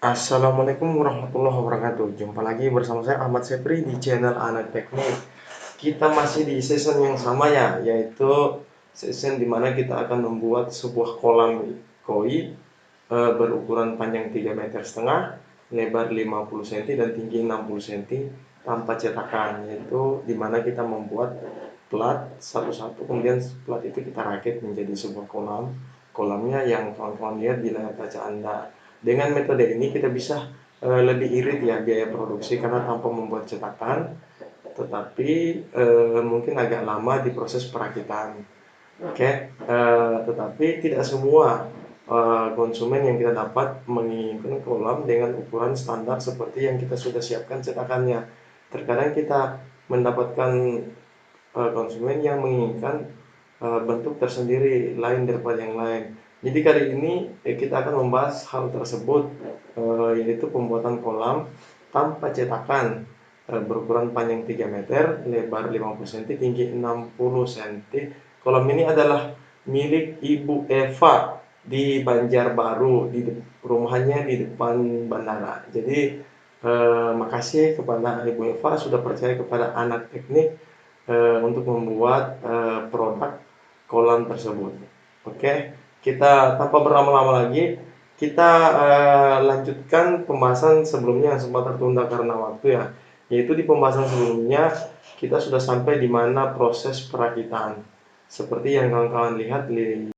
Assalamualaikum warahmatullahi wabarakatuh. Jumpa lagi bersama saya Ahmad Sepri di channel Anak Teknik. Kita masih di season yang sama ya, yaitu season dimana kita akan membuat sebuah kolam koi berukuran panjang 3,5 meter, lebar 50 cm dan tinggi 60 cm tanpa cetakan, yaitu dimana kita membuat plat satu-satu, kemudian plat itu kita rakit menjadi sebuah kolam. Kolamnya yang kawan-kawan lihat di layar kaca Anda. Dengan metode ini kita bisa lebih irit ya biaya produksi karena tanpa membuat cetakan, tetapi mungkin agak lama di proses perakitan. Oke, tetapi tidak semua konsumen yang kita dapat menginginkan kolam dengan ukuran standar seperti yang kita sudah siapkan cetakannya. Terkadang kita mendapatkan konsumen yang menginginkan bentuk tersendiri lain daripada yang lain. Jadi kali ini kita akan membahas hal tersebut, yaitu pembuatan kolam tanpa cetakan berukuran panjang 3 meter, lebar 50 cm, tinggi 60 cm. Kolam ini adalah milik Ibu Eva di Banjarbaru, di rumahnya di depan bandara. Jadi makasih kepada Ibu Eva sudah percaya kepada Anak Teknik untuk membuat produk kolam tersebut. Oke, kita tanpa berlama-lama lagi, kita lanjutkan pembahasan sebelumnya yang sempat tertunda karena waktu ya. Yaitu di pembahasan sebelumnya kita sudah sampai di mana proses perakitan. Seperti yang kawan-kawan lihat di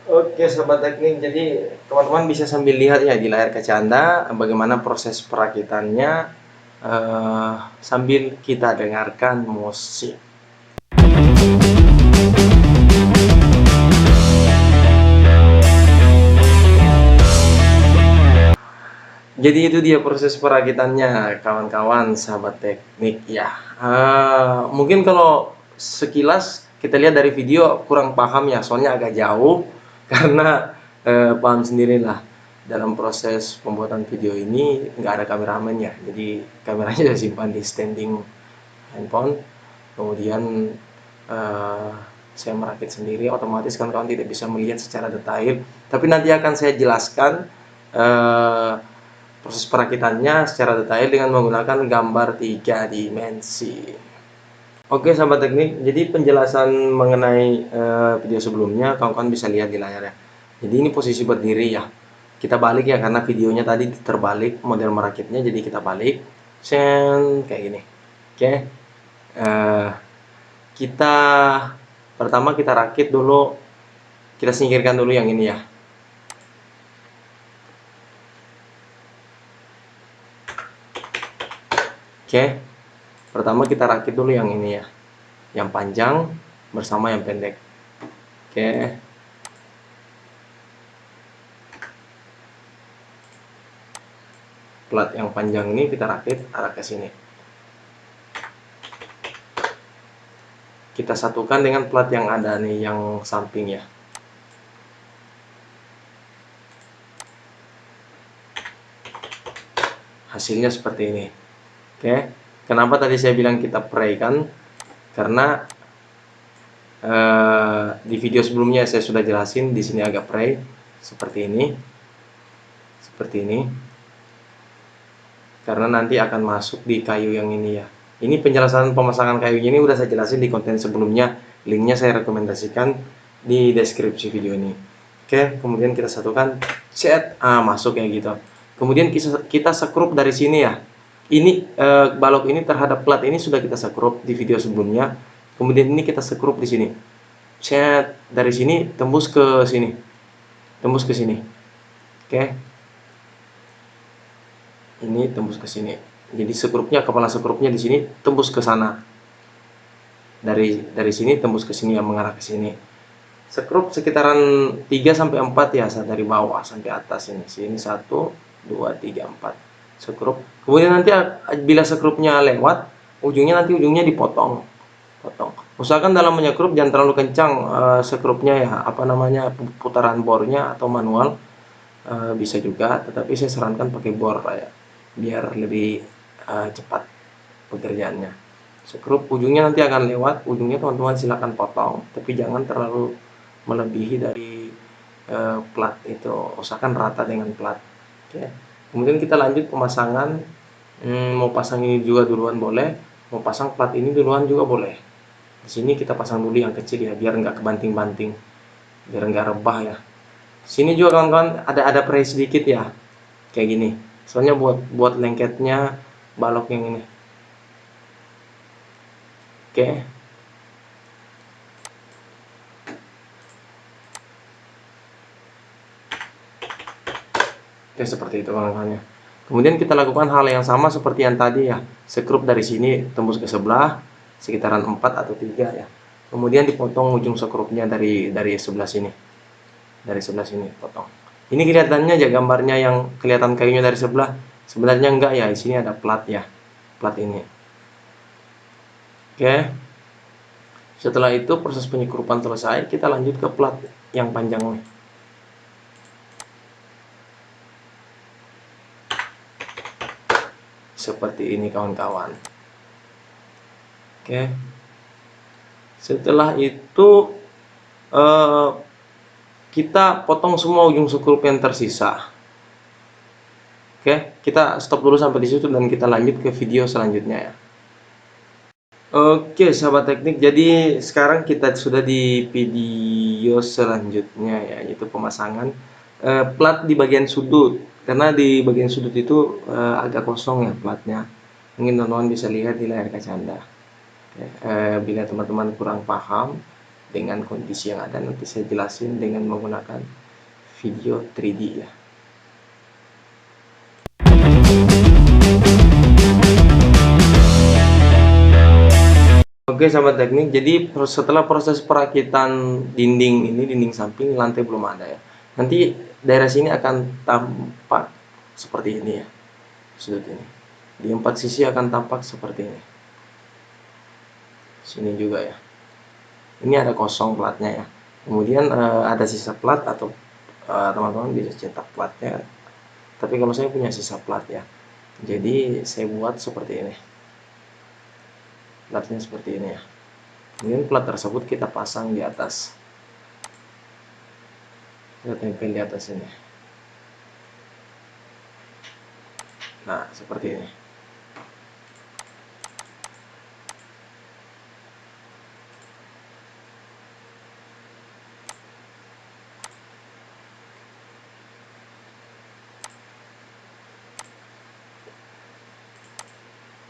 Oke sahabat teknik, jadi teman-teman bisa sambil lihat ya di layar kaca Anda bagaimana proses perakitannya sambil kita dengarkan musik. Jadi itu dia proses perakitannya kawan-kawan sahabat teknik ya. Mungkin kalau sekilas kita lihat dari video kurang paham ya, soalnya agak jauh karena paham sendirilah dalam proses pembuatan video ini nggak ada kameramen ya, jadi kameranya saya simpan di standing handphone. Kemudian saya merakit sendiri, otomatis kan kawan tidak bisa melihat secara detail, tapi nanti akan saya jelaskan proses perakitannya secara detail dengan menggunakan gambar 3 dimensi. Oke sahabat teknik, jadi penjelasan mengenai video sebelumnya kawan-kawan bisa lihat di layar ya. Jadi ini posisi berdiri ya. Kita balik ya karena videonya tadi terbalik model merakitnya, jadi kita balik. Kayak gini. Oke. Kita pertama kita rakit dulu, kita singkirkan dulu yang ini ya. Oke, pertama kita rakit dulu yang ini ya, yang panjang bersama yang pendek. Oke, plat yang panjang ini kita rakit arah ke sini. Kita satukan dengan plat yang ada nih, yang samping ya. Hasilnya seperti ini. Oke, kenapa tadi saya bilang kita pray-kan? Karena di video sebelumnya saya sudah jelasin, di sini agak pray seperti ini, karena nanti akan masuk di kayu yang ini ya. Ini penjelasan pemasangan kayu ini udah saya jelasin di konten sebelumnya, linknya saya rekomendasikan di deskripsi video ini. Oke, kemudian kita satukan, masuk kayak gitu. Kemudian kita sekrup dari sini ya. Ini balok ini terhadap plat ini sudah kita sekrup di video sebelumnya. Kemudian ini kita sekrup di sini. Dari sini tembus ke sini. Oke. Ini tembus ke sini. Jadi sekrupnya, kepala sekrupnya di sini tembus ke sana. Dari sini tembus ke sini yang mengarah ke sini. Sekrup sekitaran 3 sampai 4 ya, dari bawah sampai atas ini. Sini 1 2 3 4. Sekrup. Kemudian nanti bila sekrupnya lewat, ujungnya dipotong. Usahakan dalam menyekrup jangan terlalu kencang sekrupnya ya, putaran bornya atau manual bisa juga, tetapi saya sarankan pakai bor ya, biar lebih cepat pekerjaannya. Sekrup ujungnya nanti akan lewat, ujungnya teman-teman silakan potong, tapi jangan terlalu melebihi dari plat itu, usahakan rata dengan plat. Oke. Kemudian kita lanjut pemasangan. Mau pasang ini juga duluan boleh, mau pasang plat ini duluan juga boleh. Di sini kita pasang dulu yang kecil ya, biar nggak kebanting-banting, biar nggak rebah ya. Sini juga kawan-kawan ada pre sedikit ya, kayak gini. Soalnya buat lengketnya balok yang ini. Oke. Ya seperti itu kawan-kawan ya. Kemudian kita lakukan hal yang sama seperti yang tadi ya. Sekrup dari sini tembus ke sebelah sekitaran 4 atau 3 ya. Kemudian dipotong ujung sekrupnya dari sebelah sini. Dari sebelah sini potong. Ini kelihatannya aja gambarnya yang kelihatan kayunya dari sebelah. Sebenarnya enggak ya, di sini ada plat ya. Plat ini. Oke. Setelah itu proses penyekrupan selesai, kita lanjut ke plat yang panjang nih. Seperti ini kawan-kawan. Oke. Setelah itu kita potong semua ujung sekrup yang tersisa. Oke, kita stop dulu sampai di situ dan kita lanjut ke video selanjutnya ya. Oke, sahabat teknik, jadi sekarang kita sudah di video selanjutnya ya, yaitu pemasangan plat di bagian sudut. Karena di bagian sudut itu agak kosong ya platnya. Mungkin teman-teman bisa lihat di layar kaca Anda. Bila teman-teman kurang paham dengan kondisi yang ada, nanti saya jelasin dengan menggunakan video 3D ya. Oke sahabat teknik, jadi setelah proses perakitan dinding samping, lantai belum ada ya. Nanti daerah sini akan tampak seperti ini ya, sudut ini. Di 4 sisi akan tampak seperti ini. Sini juga ya. Ini ada kosong platnya ya. Kemudian ada sisa plat atau teman-teman bisa cetak platnya. Tapi kalau saya punya sisa plat ya. Jadi saya buat seperti ini. Platnya seperti ini ya. Kemudian plat tersebut kita pasang di atas. Kita tempel di atas ini. Nah, seperti ini.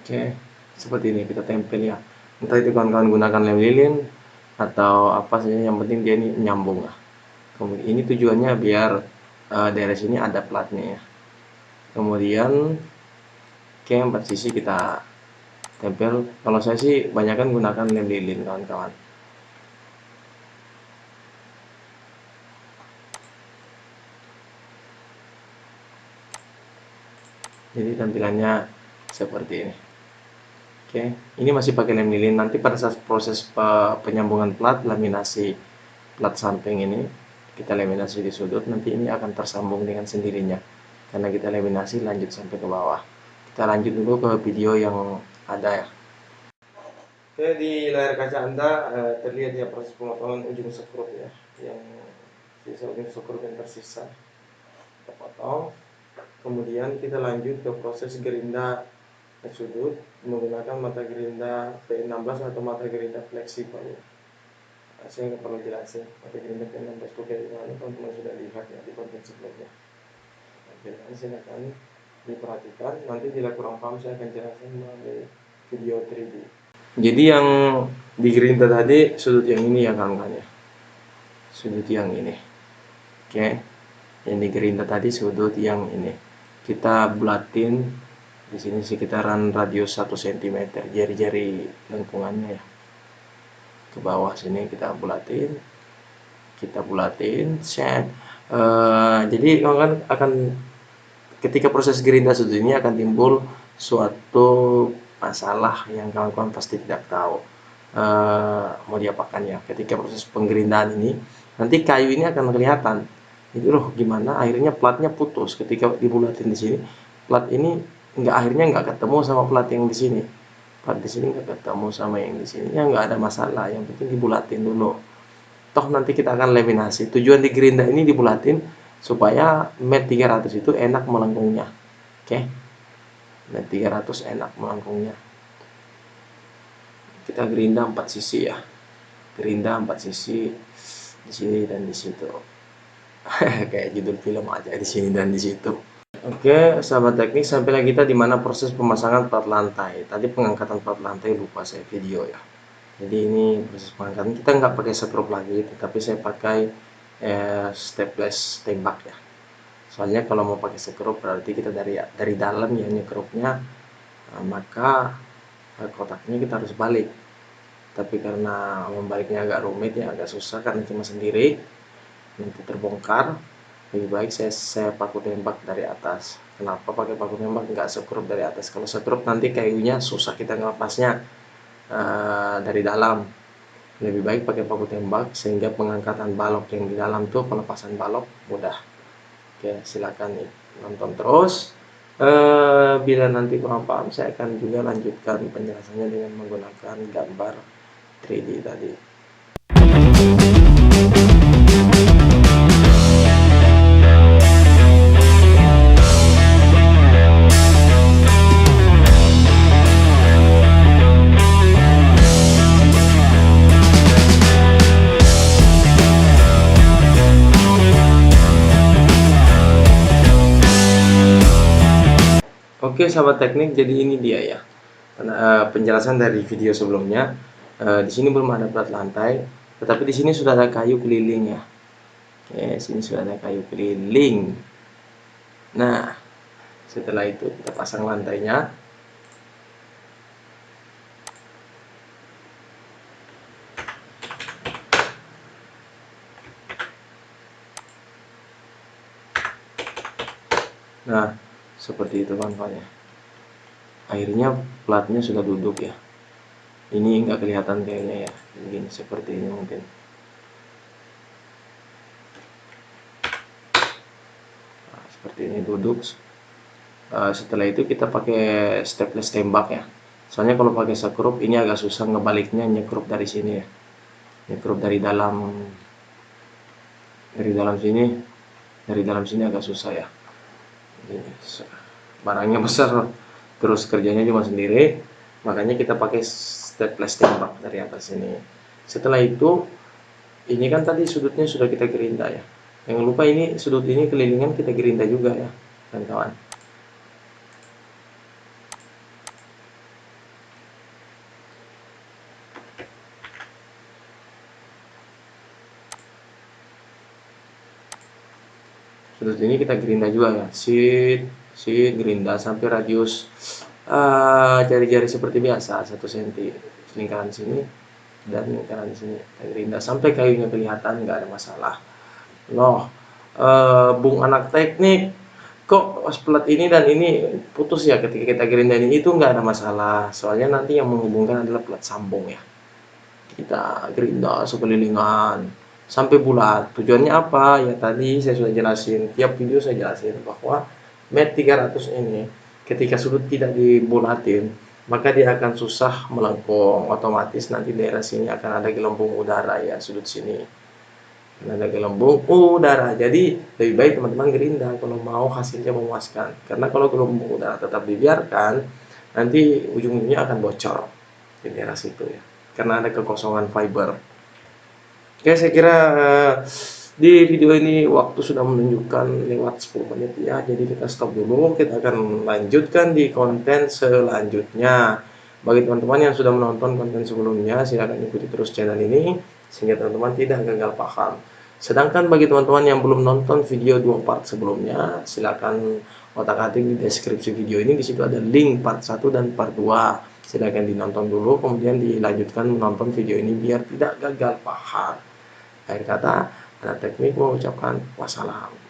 Oke, seperti ini kita tempel ya. Entah itu kawan-kawan gunakan lem lilin atau apa saja, yang penting dia ini nyambung lah. Kemudian ini tujuannya biar daerah sini ada platnya ya. Kemudian oke, 4 sisi kita tempel. Kalau saya sih banyakkan gunakan lem lilin kawan-kawan. Jadi tampilannya seperti ini. Oke, ini masih pakai lem lilin. Nanti pada saat proses penyambungan plat, laminasi plat samping ini, kita laminasi di sudut, nanti ini akan tersambung dengan sendirinya. Karena kita laminasi lanjut sampai ke bawah. Kita lanjut dulu ke video yang ada ya. Oke, di layar kaca Anda terlihat ya proses pemotongan ujung sekrup ya. Yang sisa ujung sekrup yang tersisa. Kita potong. Kemudian kita lanjut ke proses gerinda sudut menggunakan mata gerinda P16 atau mata gerinda fleksibel. Saya nggak perlu jelasin mata gerinda P16 itu kayak gimana, teman-teman sudah lihat ya di konten sebelumnya. Oke, silakan diperhatikan. Nanti bila kurang paham saya akan jelaskan melalui video 3D. Jadi yang di gerinda tadi sudut yang ini ya kawan-kawan ya. Sudut yang ini. Oke. Yang di gerinda tadi sudut yang ini. Kita bulatin di sini sekitaran radius 1 cm, jari-jari lengkungannya ya. Ke bawah sini kita bulatin, set. Jadi kan akan ketika proses gerinda sudut ini akan timbul suatu masalah yang kawan-kawan pasti tidak tahu mau diapakan ya. Ketika proses penggerindaan ini, nanti kayu ini akan kelihatan. Itu loh gimana akhirnya platnya putus ketika dibulatin di sini. Plat ini akhirnya nggak ketemu sama plat yang di sini. part di sini nggak ketemu sama yang di sini, ya nggak ada masalah, yang penting dibulatin dulu. Toh nanti kita akan laminasi. Tujuan di gerinda ini dibulatin supaya mat 300 itu enak melengkungnya. Oke. Mat 300 enak melengkungnya. Kita gerinda 4 sisi ya. Gerinda 4 sisi di sini dan di situ. Kayak judul film aja, di sini dan di situ. Oke, sahabat teknik, sampailah kita di mana proses pemasangan plat lantai. Tadi pengangkatan plat lantai lupa saya video ya. Jadi ini proses pengangkatan, kita nggak pakai sekrup lagi, tetapi saya pakai staples tembak ya. Soalnya kalau mau pakai sekrup berarti kita dari dalam ya nyekrupnya, maka kotaknya kita harus balik. Tapi karena membaliknya agak rumit ya, agak susah karena cuma sendiri, nanti terbongkar. Lebih baik saya paku tembak dari atas. Kenapa pakai paku tembak, nggak sekrup dari atas? Kalau sekrup nanti kayunya susah kita ngelepasnya dari dalam. Lebih baik pakai paku tembak sehingga pengangkatan balok yang di dalam tuh, pelepasan balok mudah. Oke, silakan nonton terus. Bila nanti kurang paham, saya akan juga lanjutkan penjelasannya dengan menggunakan gambar 3D tadi. Oke sahabat teknik, jadi ini dia ya penjelasan dari video sebelumnya. Di sini belum ada plat lantai, tetapi di sini sudah ada kayu keliling ya. Oke, sini sudah ada kayu keliling. Nah, setelah itu kita pasang lantainya. Nah, seperti itu kawan-kawan ya. Akhirnya platnya sudah duduk ya. Ini nggak kelihatan kayaknya ya, begini seperti ini mungkin. Nah, seperti ini duduk. Setelah itu kita pakai staples tembak ya. Soalnya kalau pakai sekrup ini agak susah ngebaliknya, nyekrup dari sini ya. Nyekrup dari dalam sini, dari dalam sini agak susah ya. Ini, barangnya besar, terus kerjanya cuma sendiri, makanya kita pakai staples tembak dari atas ini. Setelah itu, ini kan tadi sudutnya sudah kita gerinda ya. Jangan lupa ini sudut ini kelilingan kita gerinda juga ya, kawan-kawan. Sudut ini kita gerinda juga ya, sit gerinda sampai radius jari-jari seperti biasa 1 cm, lingkaran sini dan lingkaran sini kita gerinda sampai kayunya kelihatan, nggak ada masalah. Loh, Bung anak teknik, kok plat ini dan ini putus ya ketika kita gerinda ini? Itu nggak ada masalah, soalnya nanti yang menghubungkan adalah plat sambung ya. Kita gerinda sekelilingan sampai bulat. Tujuannya apa? Ya tadi saya sudah jelasin, tiap video saya jelasin bahwa mat 300 ini ketika sudut tidak dibulatin, maka dia akan susah melengkung. Otomatis nanti daerah sini akan ada gelembung udara ya, sudut sini akan ada gelembung udara. Jadi lebih baik teman-teman gerinda kalau mau hasilnya memuaskan. Karena kalau gelembung udara tetap dibiarkan, nanti ujung-ujungnya akan bocor di daerah situ ya, karena ada kekosongan fiber. Oke, saya kira di video ini waktu sudah menunjukkan lewat 10 menit ya, jadi kita stop dulu. Kita akan lanjutkan di konten selanjutnya. Bagi teman-teman yang sudah menonton konten sebelumnya, silakan ikuti terus channel ini sehingga teman-teman tidak gagal paham. Sedangkan bagi teman-teman yang belum nonton video 2 part sebelumnya, silakan otak-atik di deskripsi video ini, di situ ada link part 1 dan part 2. Silakan dinonton dulu, kemudian dilanjutkan menonton video ini biar tidak gagal paham. Akhir kata, anak teknik mengucapkan wassalam.